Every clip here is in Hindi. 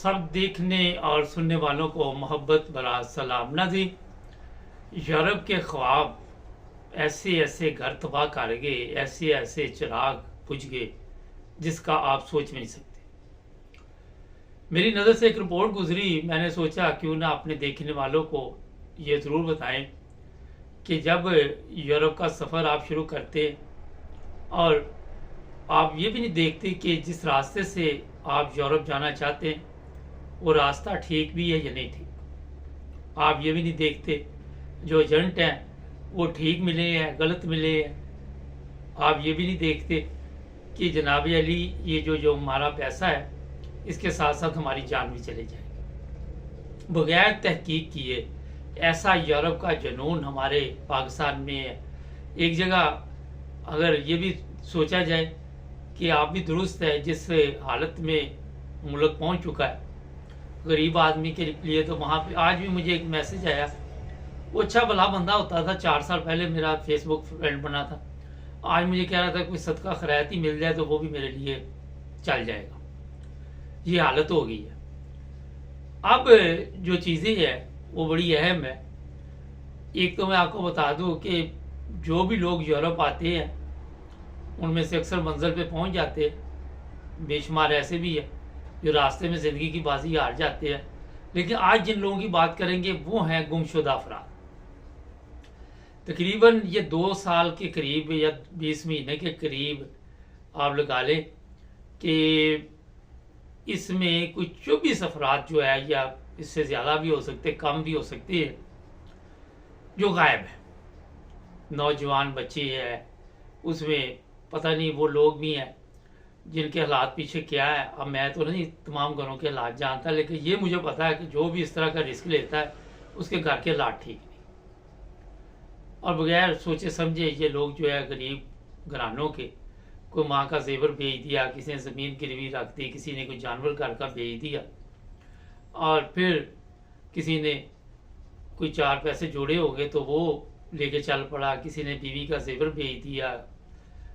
सब देखने और सुनने वालों को मोहब्बत भरा सलाम। नाज़रीन, यूरोप के ख्वाब ऐसे ऐसे घर तबाह कर गए, ऐसे ऐसे चिराग बुझ गए जिसका आप सोच भी नहीं सकते। मेरी नज़र से एक रिपोर्ट गुजरी, मैंने सोचा क्यों ना अपने देखने वालों को ये ज़रूर बताएं कि जब यूरोप का सफ़र आप शुरू करते और आप ये भी नहीं देखते कि जिस रास्ते से आप यूरोप जाना चाहते हैं वो रास्ता ठीक भी है या नहीं ठीक। आप ये भी नहीं देखते जो एजेंट हैं वो ठीक मिले हैं गलत मिले हैं। आप ये भी नहीं देखते कि जनाब अली ये जो हमारा पैसा है इसके साथ साथ हमारी जान भी चले जाएगी। बगैर तहकीक किए ऐसा यूरोप का जुनून हमारे पाकिस्तान में है। एक जगह अगर ये भी सोचा जाए कि आप भी दुरुस्त है जिस हालत में मुल्क पहुंच चुका है गरीब आदमी के लिए, तो वहाँ पे आज भी मुझे एक मैसेज आया। वो अच्छा भला बंदा होता था, 4 साल पहले मेरा फेसबुक फ्रेंड बना था। आज मुझे कह रहा था कोई सदका खैराती मिल जाए तो वो भी मेरे लिए चल जाएगा। ये हालत हो गई है। अब जो चीज़ें हैं वो बड़ी अहम है। एक तो मैं आपको बता दूं कि जो भी लोग यूरोप आते हैं उनमें से अक्सर मंजिल पे पहुंच जाते हैं, बेशुमार ऐसे भी है जो रास्ते में ज़िंदगी की बाजी हार जाते हैं। लेकिन आज जिन लोगों की बात करेंगे वो हैं गुमशुदा अफराद। तकरीबन ये 2 साल के करीब या 20 महीने के करीब आप लगा लें कि इसमें कुछ 24 अफराद जो है या इससे ज़्यादा भी हो सकते, कम भी हो सकते हैं, जो गायब है। नौजवान बच्चे हैं, उसमें पता नहीं वो लोग भी हैं जिनके हालात पीछे क्या है। अब मैं तो नहीं तमाम घरों के हालात जानता, लेकिन ये मुझे पता है कि जो भी इस तरह का रिस्क लेता है उसके घर के हालात ठीक नहीं। और बगैर सोचे समझे ये लोग जो है गरीब घरानों के, कोई माँ का जेवर बेच दिया, किसी ने ज़मीन गिरवी रख दी, किसी ने कोई जानवर घर का बेच दिया, और फिर किसी ने कोई 4 पैसे जोड़े हो गए तो वो लेके चल पड़ा, किसी ने बीवी का जेवर बेच दिया,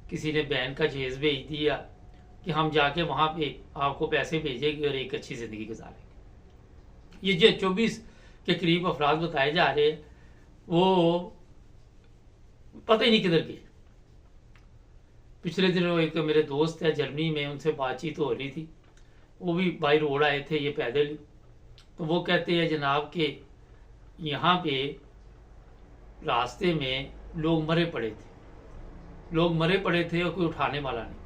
किसी ने बहन का जहेज बेच दिया कि हम जाके वहाँ पे आपको पैसे भेजेंगे और एक अच्छी ज़िंदगी गुजारेंगे। ये जो 24 के करीब अफराद बताए जा रहे हैं वो पता ही नहीं किधर गए। पिछले दिनों एक मेरे दोस्त है जर्मनी में, उनसे बातचीत हो रही थी, वो भी बाई रोड आए थे ये पैदल ही। तो वो कहते हैं जनाब के यहाँ पे रास्ते में लोग मरे पड़े थे, लोग मरे पड़े थे और कोई उठाने वाला नहीं।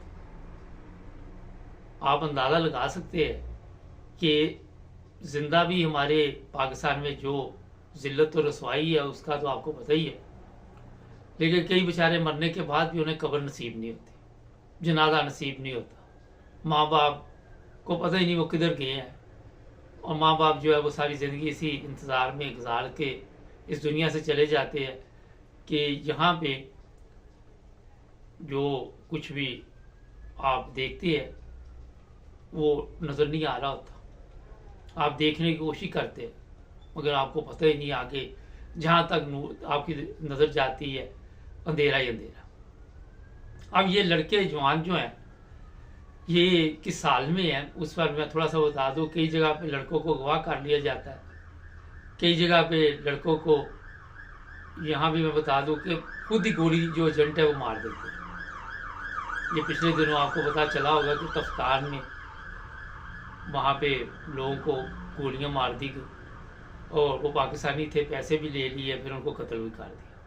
आप अंदाज़ा लगा सकते हैं कि जिंदा भी हमारे पाकिस्तान में जो जिल्लत और रसवाई है उसका तो आपको पता ही है, लेकिन कई बेचारे मरने के बाद भी उन्हें कब्र नसीब नहीं होती, जनाजा नसीब नहीं होता। माँ बाप को पता ही नहीं वो किधर गए हैं, और माँ बाप जो है वो सारी ज़िंदगी इसी इंतज़ार में गुजार के इस दुनिया से चले जाते हैं कि यहाँ पे जो कुछ भी आप देखते हैं वो नज़र नहीं आ रहा होता। आप देखने की कोशिश करते हैं मगर आपको पता ही नहीं, आगे जहाँ तक आपकी नज़र जाती है अंधेरा ही अंधेरा। अब ये लड़के जवान जो हैं ये किस साल में हैं उस पर मैं थोड़ा सा बता दूँ। कई जगह पे लड़कों को अगवा कर लिया जाता है, कई जगह पे लड़कों को यहाँ भी मैं बता दूँ कि खुद ही गोली जो एजेंट है वो मार देते हैं। ये पिछले दिनों आपको पता चला होगा कि तफ्तार में वहाँ पे लोगों को गोलियां मार दी गई और वो पाकिस्तानी थे, पैसे भी ले लिए, फिर उनको कत्ल भी कर दिया।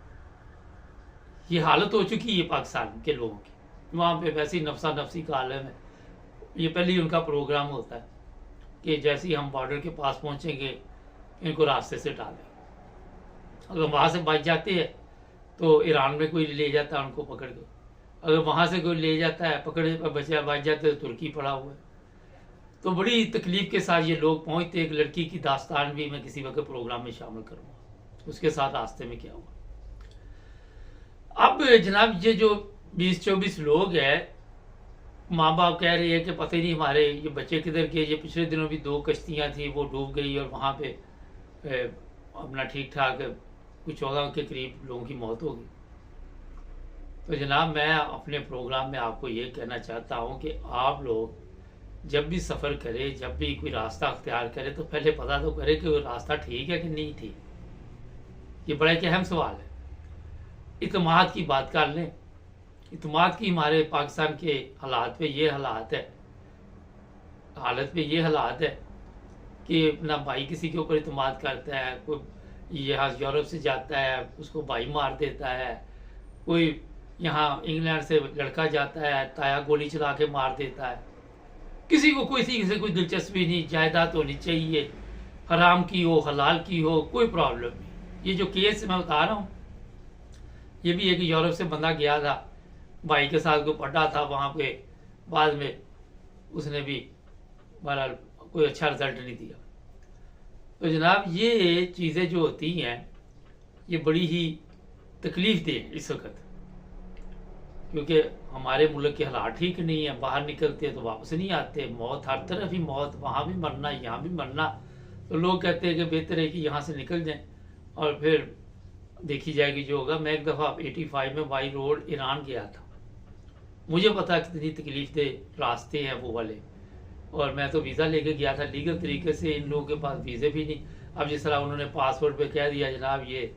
ये हालत हो चुकी है पाकिस्तान के लोगों की। वहाँ पे वैसे ही नफसा नफसी का आलम है। ये पहले ही उनका प्रोग्राम होता है कि जैसे ही हम बॉर्डर के पास पहुँचेंगे इनको रास्ते से डालें। अगर वहाँ से बच जाते हैं तो ईरान में कोई ले जाता है उनको पकड़ के, अगर वहाँ से कोई ले जाता है पकड़े पर बच जाते हैं तो तुर्की पड़ा हुआ है। तो बड़ी तकलीफ के साथ ये लोग पहुँचते। एक लड़की की दास्तान भी मैं किसी वक्त प्रोग्राम में शामिल करूँगा, उसके साथ रास्ते में क्या हुआ। अब जनाब ये जो 20-24 लोग हैं, माँ बाप कह रहे हैं कि पता ही नहीं हमारे ये बच्चे किधर गए। ये पिछले दिनों भी 2 कश्तियाँ थी वो डूब गई और वहाँ पे अपना ठीक ठाक कुछ 14 के करीब लोगों की मौत हो गई। तो जनाब मैं अपने प्रोग्राम में आपको ये कहना चाहता हूँ कि आप लोग जब भी सफ़र करे, जब भी कोई रास्ता अख्तियार करे, तो पहले पता तो करे कि वो रास्ता ठीक है कि नहीं ठीक। ये बड़ा एक अहम सवाल है। इत्मीनान की बात कर लें। इत्मीनान की हमारे पाकिस्तान के हालात पे ये हालात है कि अपना भाई किसी के ऊपर इत्मीनान करता है, कोई यहाँ यूरोप से जाता है उसको भाई मार देता है, कोई यहाँ इंग्लैंड से लड़का जाता है ताया गोली चला के मार देता है। किसी को किसी से कोई दिलचस्पी नहीं, जायदाद होनी चाहिए, हराम की हो हलाल की हो, कोई प्रॉब्लम नहीं। ये जो केस मैं बता रहा हूँ, ये भी एक यूरोप से बंदा गया था, भाई के साथ को पढ़ा था वहाँ पे, बाद में उसने भी बहरहाल कोई अच्छा रिजल्ट नहीं दिया। तो जनाब ये चीज़ें जो होती हैं ये बड़ी ही तकलीफ दे इस वक्त, क्योंकि हमारे मुल्क के हालात ठीक नहीं है। बाहर निकलते तो वापस नहीं आते, मौत हर तरफ ही मौत, वहाँ भी मरना यहाँ भी मरना। तो लोग कहते हैं कि बेहतर है कि यहाँ से निकल जाएं और फिर देखी जाएगी जो होगा। मैं एक दफ़ा 85 में बाई रोड ईरान गया था, मुझे पता कितनी तकलीफ दे रास्ते हैं वो वाले, और मैं तो वीज़ा लेके गया था लीगल तरीके से। इन लोगों के पास वीज़े भी नहीं। अब जिस तरह उन्होंने पासपोर्ट पे कह दिया जनाब ये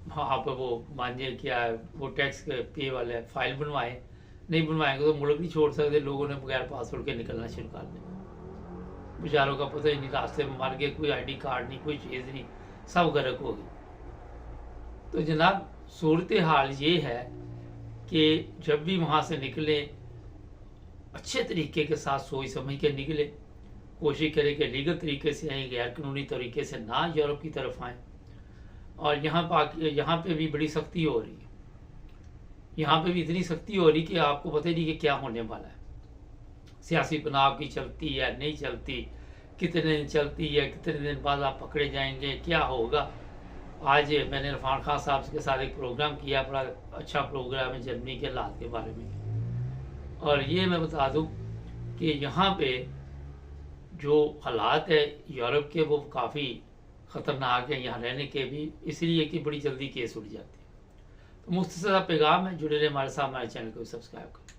वहाँ पर वो मानिए क्या है, वो टैक्स पे वाले फाइल बनवाएं, नहीं बनवाएंगे तो मुल्क नहीं छोड़ सकते। लोगों ने बगैर पासपोर्ट के निकलना शुरू कर दिया। बेचारों का पता ही नहीं, रास्ते में मर गए, कोई ID कार्ड नहीं, कोई चीज़ नहीं, सब गर्क हो गई। तो जनाब सूरत हाल ये है कि जब भी वहाँ से निकले अच्छे तरीके के साथ सोच समझ के निकले, कोशिश करें कि लीगल तरीके से आए, गैर कानूनी तरीके से ना यूरोप की तरफ आएँ। और यहाँ पे भी बड़ी सख्ती हो रही है, यहाँ पे भी इतनी सख्ती हो रही कि आपको पता ही नहीं कि क्या होने वाला है। सियासी पनाह की चलती है नहीं चलती, कितने दिन चलती है, कितने दिन बाद आप पकड़े जाएंगे, क्या होगा। आज मैंने इरफान खान साहब के साथ एक प्रोग्राम किया, बड़ा अच्छा प्रोग्राम है जर्मनी के हालात के बारे में। और ये मैं बता दूं कि यहाँ पे जो हालात है यूरोप के वो काफ़ी ख़तरनाक है यहाँ रहने के भी, इसलिए कि बड़ी जल्दी केस उठ जाते हैं। तो मुख्तसर पैगाम है, जुड़े रहे हमारे साथ, हमारे चैनल को सब्सक्राइब करें।